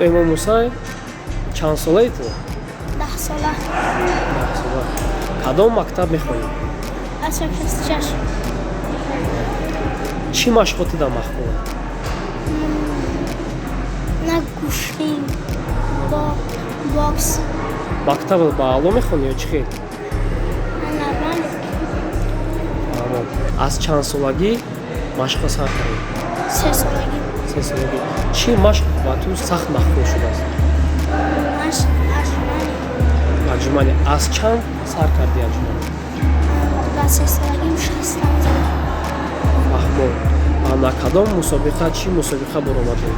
امام موسی چند ساله ای تو؟ 10 ساله. 10 ساله. کدام مکتب میخونی؟ اشرف شستچش. چی مشقاتی در مخونه؟ نه گوشتی با باکس. مکتب با اعلا میخونی یا چی خیلی؟ نرمال. از چند سالگی مشق سر کردی؟ 3 سالگی. 3 سالگی. چی مشق با تو سخت مخفول شده است؟ مشق اجمالی. از چند سر کردی اجمالی؟ با 3 سالگی شستم زدم. محمود انا کدام مسابقه چی مسابقه برآمدی؟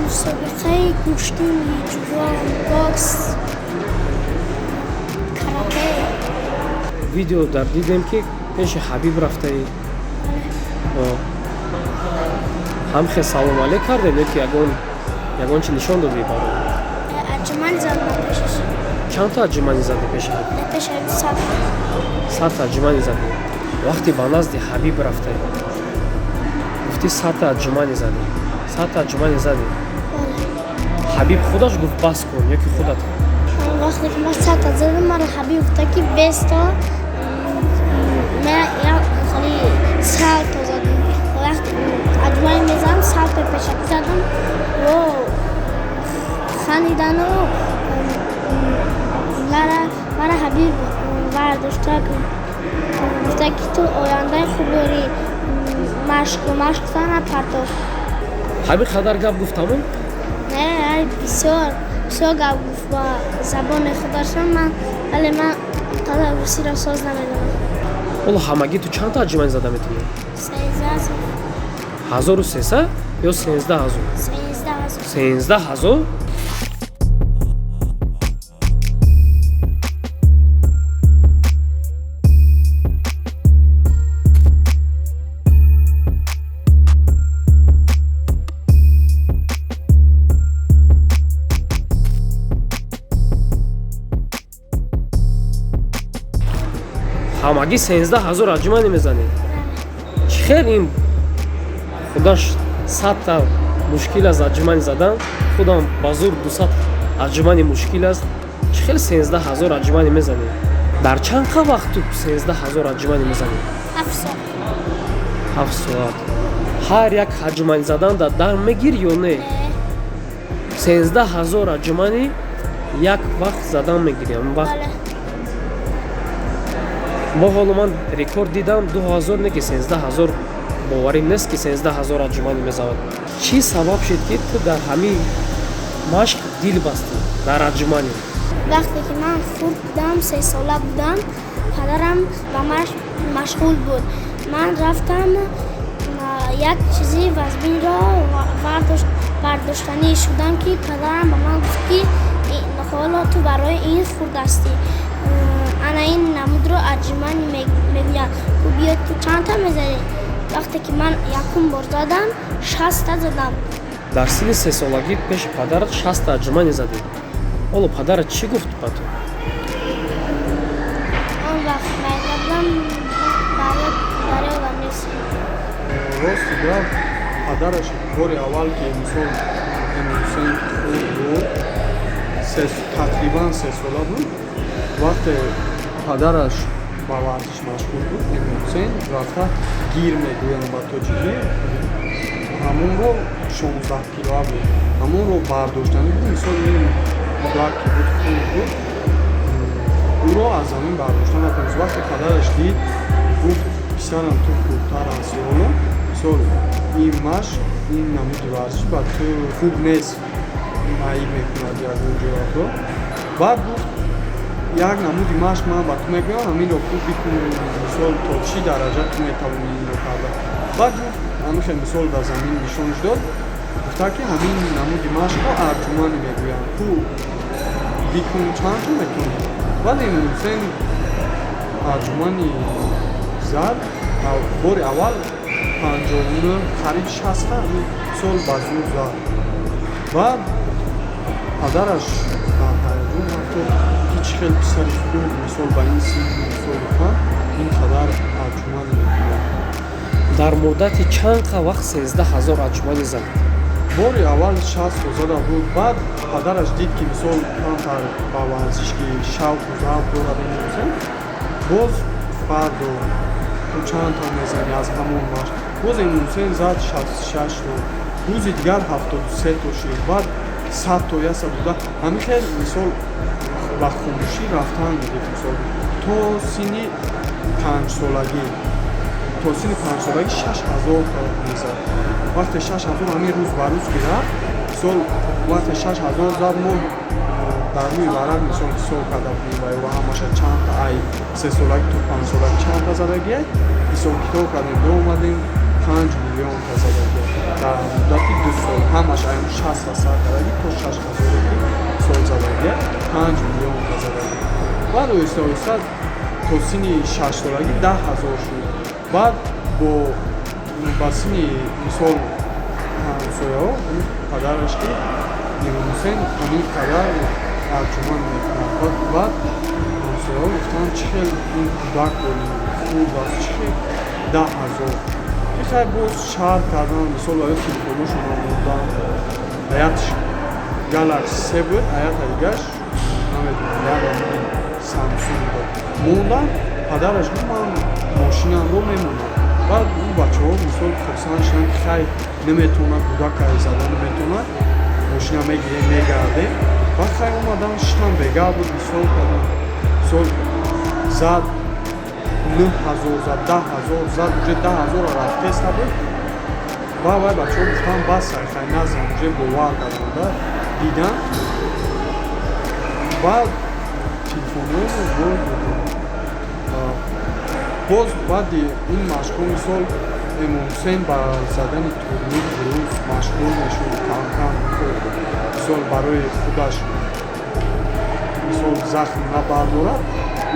مسابقه گوشتی جوان باکس کاراته. ویدیو در دیدیم که پیش حبیب رفته ای. هم خیلی سلام علیک کرده که یگان چی نشان دادی برای؟ اجمالی زدم پیشش. چند تا اجمالی زدی پیش حبیب؟ پیش 100. 100 اجمالی زدی. وقتی با نزد حبیب رفته گفتی 100 اجمالی زدی. 100 اجمالی زدی. حبیب خودش گفت بس کن یکی خودت. وقتی که من 100 زدم من حبیب گفت که 20 تا من خیلی 100 تا زدم. وقتی اجمالی میزنم 100 تا پیش زدم و خندیدن و مرا حبیب برداشته گفته که تو آینده خوب داری مشق سن پرتو. حبیب خدر گپ گفتمون؟ نه بسیار گپ گفت با زبان خودشان من ولی من تا روسی را ساز نمیدونم. والله همگی تو چند تا اجمالی زده میتونی؟ 1300 یا 13000؟ 13000. همگی 13000 اجمالی میزنی. چی خیلی این خودش 100 تا مشکل از اجمالی زدن خودم بازور 200 اجمالی مشکل است. چی خیلی 13000 اجمالی میزنی. در چند وقت تو 13000 اجمالی میزنی؟ 7 سال. 7 ساعت. هر یک اجمالی زدن در میگیر یا نه؟ 13000 اجمالی یک وقت زدن میگیریم. بله. با حالا من رکورد دیدم 2000 نه که 13000 باوری نیست که 13000 اجمالی میزند. چی سبب شد که تو در همین مشق دل بستی در اجمالی؟ وقتی که من خورد بودم 3 ساله بودم پدرم با مشغول بود. من رفتم یک چیزی وزبین را برداشتنی شدم که پدرم با من گفت که حالا تو برای این خورد هستی. انا این نمود رو اجمالی میگوید تو بیا تو چند تا میزنی. وقتی که من یکم بار زدم 60 تا زدم. در سن 3 سالگی پیش پدرت 60 اجمالی زدی. حالا پدرت چی گفت با تو؟ آن وقت میگفتم برای اولم نیست. راستی گفت پدرش بار اول که مثلا حسین بود تقریبا 3 ساله بود. وقتی پدرش با ورزش مشغول بود حسین رفته گیر میگوین با توجیهی همون رو 16 کیلو بود. همون رو برداشتنی بود. مثلا این مدار که بود خون بود او رو از زمین برداشتن نکنید. وقتی پدرش دید گفت بسیارم تو خوبتر هستی اونو مثلا این مشق این نمود ورزش با تو خوب نیست معیب میکند یک اونجا تو بعد گفت یک نمودی مشق من با تو میگویم همین رو خوب بکنی مثال تا چی درجه تو میتوانی این رو کرده. بعد گفت همیشه مثال در زمین نشانش داد گفته که همین نمودی مشق رو ارجمانی میگویم خوب بکن چند تو میکنی. ولی حسین ارجمانی زد بار اول 50 قریب 60 سال بازور زد. بعد پدرش در هیجان رفت هیچ خیلی پسری خوب مثال با این سن مثال بکن این قدر اجمالی میکنه. در مدت چند وقت 13000 اجمالی زد؟ бори аввал 60 зада буд, баъд падараш дид ки мисол камтар ба варзишки шавқу завқ дорад меҳусен, боз фарду ту чандта мезани аз ҳамон маш, боз Эмом Ҳусейн зад 66 то, рӯзи дигар 73 то шид, баъд 100 то яса буда. Ҳамин хел мисол ба хомӯшӣ рафтан дидед, мисол то синни 5 солагӣ, то синни 5 солагӣ 6000 та мезад. Вақте 6000 ҳамин рӯз ба рӯз ки рафт, мисол вақте 6000 зад мо дар рӯи варақ мисол ҳисоб карда будем ва ҳамаша чандта ай 3 солагӣ то 5 солагӣ чандта задагиай ҳисоб китоб кардем, доомадем 5 миллион та задагиай дар муддати 2 сол, ҳамаш ай 60 та сар кардагӣ то 6000 сол задагиай 5 миллион та задагиай. баъд оҳиста оҳиста то синни 6 солагӣ 10000 шуд. баъд ба синни мисол ҳамсояҳо падараш ки Эмом Ҳусейн ҳамин қадар арҷуманд мекунад. баъд ҳамсояҳо гуфтанд чӣ хел ин кӯдак дорем, хуб аст, чӣ хел 10000. бихай боз шарҳ кардан, мисол ая телефоношона мондан, аятш Galaxy 7 аята дигаш намедонам Samsung буд мондан. падараш гуфт ман мошинамро мемонам. баъд ин бачаҳо мисол хурсанд шуданд ки хай наметавонад кӯдакай зада наметавонад, мошина мегирем мегардем. баъд хай омадан шитан бегав буд, мисол кардам, мисол зад 9000 зад 10000 зад уже 10000 рафтеста буд. баъд вай бачаҳо гуфтанд басай, хай назан уже бовар карданда дидан. баъд телефонҳоро боз додем. боз баъди ин машғул мисол Эмом Ҳусейн ба задани турни рӯз машғул мешуд, кам-кам мисол барои худаш мисол захм набардорад,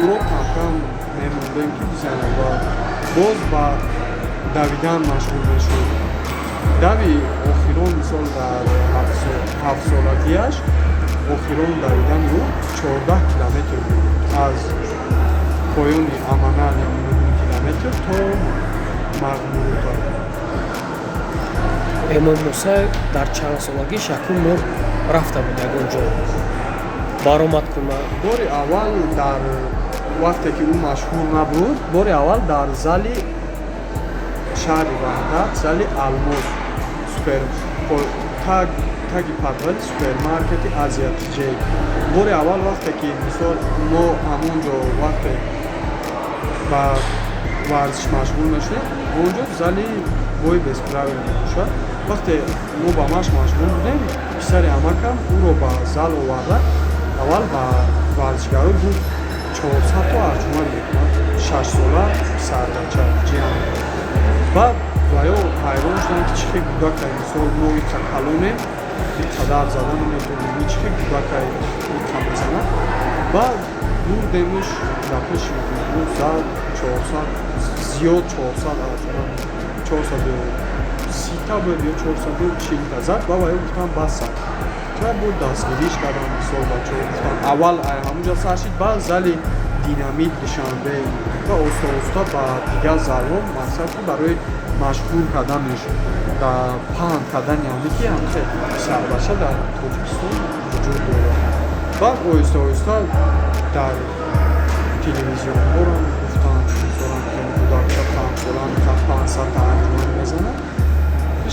ӯро кам-кам мемондем ки бизанад ва боз ба давидан машғул мешуд. дави охирон мисол дар 7 солагиаш охирон давидани ӯ 14 километр буд, аз поёни Аманал километр то Мағмурута. Эмом Муса дар чанд солагиш якум бор рафта буд ягон ҷо баромад кунад. бори аввал дар вақте ки ӯ машҳур набуд, бори аввал дар зали шаҳри Ваҳдат, зали Алмос таги подвали супермаркети Азия Тиҷей. бори аввал вақте ки мисол мо ҳамон ҷо вақте ба варзиш машғул мешудем, онҷо зали бои бесправил мебошад. вақте мо ба маш машғул будем, писари амакам ӯро ба зал оварда, аввал ба варзишгаро гуфт 400 то арҷуманд мекунад, 6 сола писарбача ҷиан. баъд ваё ҳайрон шуданд ки чӣ хел кӯдакай, мисол мо иқа калонем, ин қадар зада наметавонем, ин чӣ хел кӯдакай иқа мезанад. баъд бурдемш гапиш зад 400 зиёд 400 арҷуманд 430 та буд ё 440 та зад. ва ваё гуфтам баса. чай буд дастгириш кардам, мисол бачаҳо гуфтам аввал ҳамонҷо саршид, баъд зали динамит душанбе ва оста ба дигар залҳо мақсад ки барои машғул карданаш дар паҳн кардани ҳамики ҳамхел сарбаша дар Тоҷикистон вуҷуд дорад. баъд оҳиста оҳиста дар телевизионҳоро гуфтанд мисолан кӯдакча 5 солан 500 та анҷуман мезанад,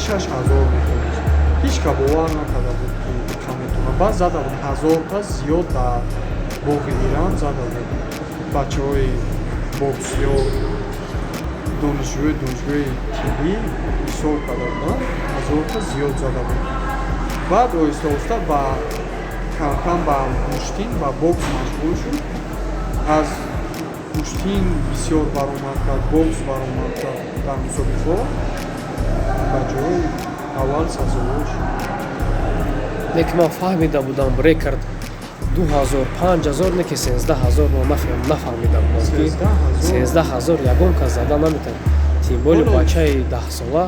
6000 мекунад. ҳеҷ ка бовар накарда буд ки ика метавонад. баъд зада буд 1000 та зиёд дар боғи Иран зада буд. бачаҳои боксиё донишҷӯи тиббӣ ҳисоб карда буданд, 1000 та зиёд зада буд. баъд оҳиста оҳиста ба кам-кам ба муштин ба бокс машғул шуд. аз муштин бисёр баромад кард, бокс баромад кард дар мусобиқаҳо, ба ҷои аввал сазовор шуд. лекин ман фаҳмида будам рекорд 2000 5000 не ки 13000 мо нафаҳмида будам ки 13000 ягон кас зада наметавонад, тим боли бачаи 10 сола.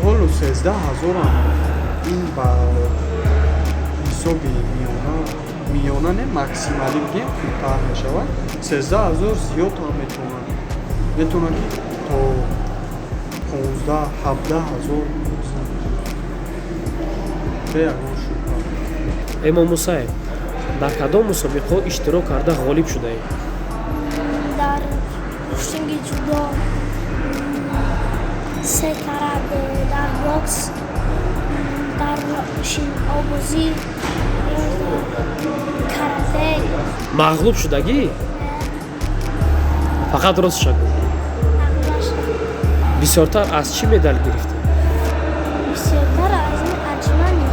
ҳоло 13000 ам ин ба ҳисоби миёна не максималӣ бигем кӯтаҳ мешавад. 13000 зиёд ҳам метавонад ки то 15-17 ҳазор Чӣ ягон шубҳа? Эмом Мусаев, дар кадом мусобиқаҳо иштирок карда ғолиб шудаед? дар куштинги ҷудо, се карате, дар бокс, дар шинобозӣ, карате. Мағлуб шудагӣ? Фақат ростша гӯ. Бисёртар аз чӣ медал гирифтӣ? бисёртар аз ин аҷмани,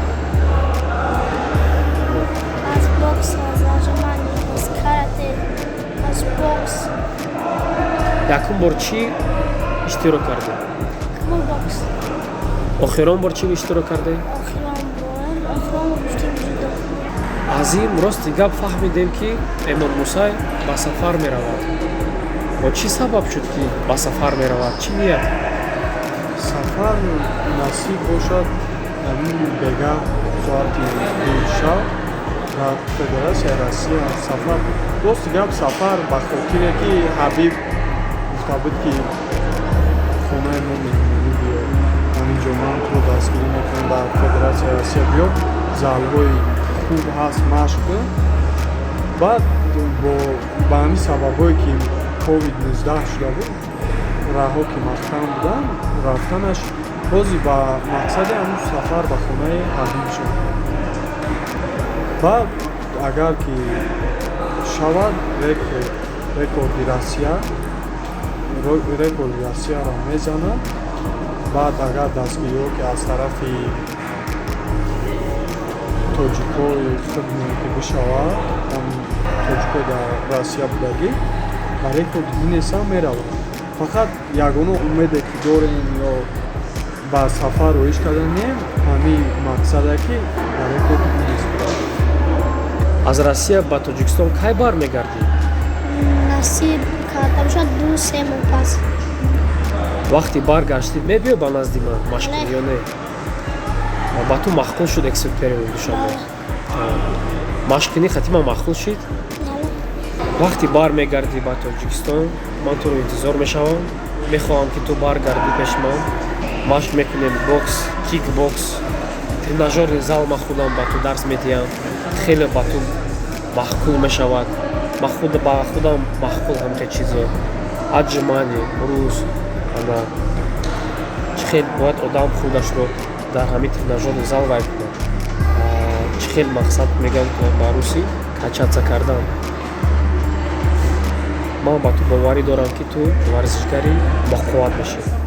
аз бокс, аз аҷмани, аз карате, аз бокс, Якум бор чӣ иштирок карде? кӯл бокс. Охирон бор чӣ иштирок карде? охирон куштинги ҷудо. Аз ин рости гап фаҳмидем, ки Эмом Мусаев ба сафар меравад. Бо чӣ сабаб шуд, ки ба сафар меравад? Чӣ ният? Сафар насиб бошад ҳамин бега соати 2 шаб дар Федератсияи Россия сафар. Рости гап сафар ба хотире ки Ҳабиб гуфта буд, ки хонаи мо меҳмонӣ биё, ҳаминҷо ман туро дастгирӣ мекунам, дар Федератсияи Россия биё, залҳои хуб ҳаст, машқ кун. Баъд ба ҳамин сабабҳое ки COVID-19 шуда буд, раҳо ки махкам будан, рафтанаш бози ба мақсади ҳамун сафар ба хонаи Ҳабиб шуд. Баъд агар ки шавад рекорди Россияро мезанад, баъд агар дастгириҳо ки аз тарафи тоҷикҳо ки бишавад, тоҷикҳо дар Россия будагӣ, ба рекорди Гиннес ҳам меравад. Фақат ягона умеде ки дорем ё ба сафар роиш карданем, ҳамин мақсаде ки ба рекорди Гиннес бурад. Аз Россия ба Тоҷикистон кай бармегардӣ? насиб карда бошад 2-3 моҳ пас. Вақти баргаштӣ мебиё ба назди ман машқ кунӣ ё не? Ба ту махкул шуд эксперимент Душанбе? Машқ кунӣ хатима махкул шид? Вақти бармегардӣ ба Тоҷикистон, ман туро интизор мешавам. Мехоҳам ки ту баргардӣ пеши ман. Машқ мекунем бокс, кикбокс, тренажерный зал ман худам ба ту дарс медиҳам. Хеле ба ту махкул мешавад. Ман ба худам махкул ҳамче чизо. Аҷмани, рӯз, ана чӣ хел бояд одам худашро дар ҳамин тренажерный зал вай кунад. Чӣ хел мақсад мегӯям ба русӣ качаться кардан. Ман ба ту боварӣ дорам, ки ту варзишгари бақувват бошӣ.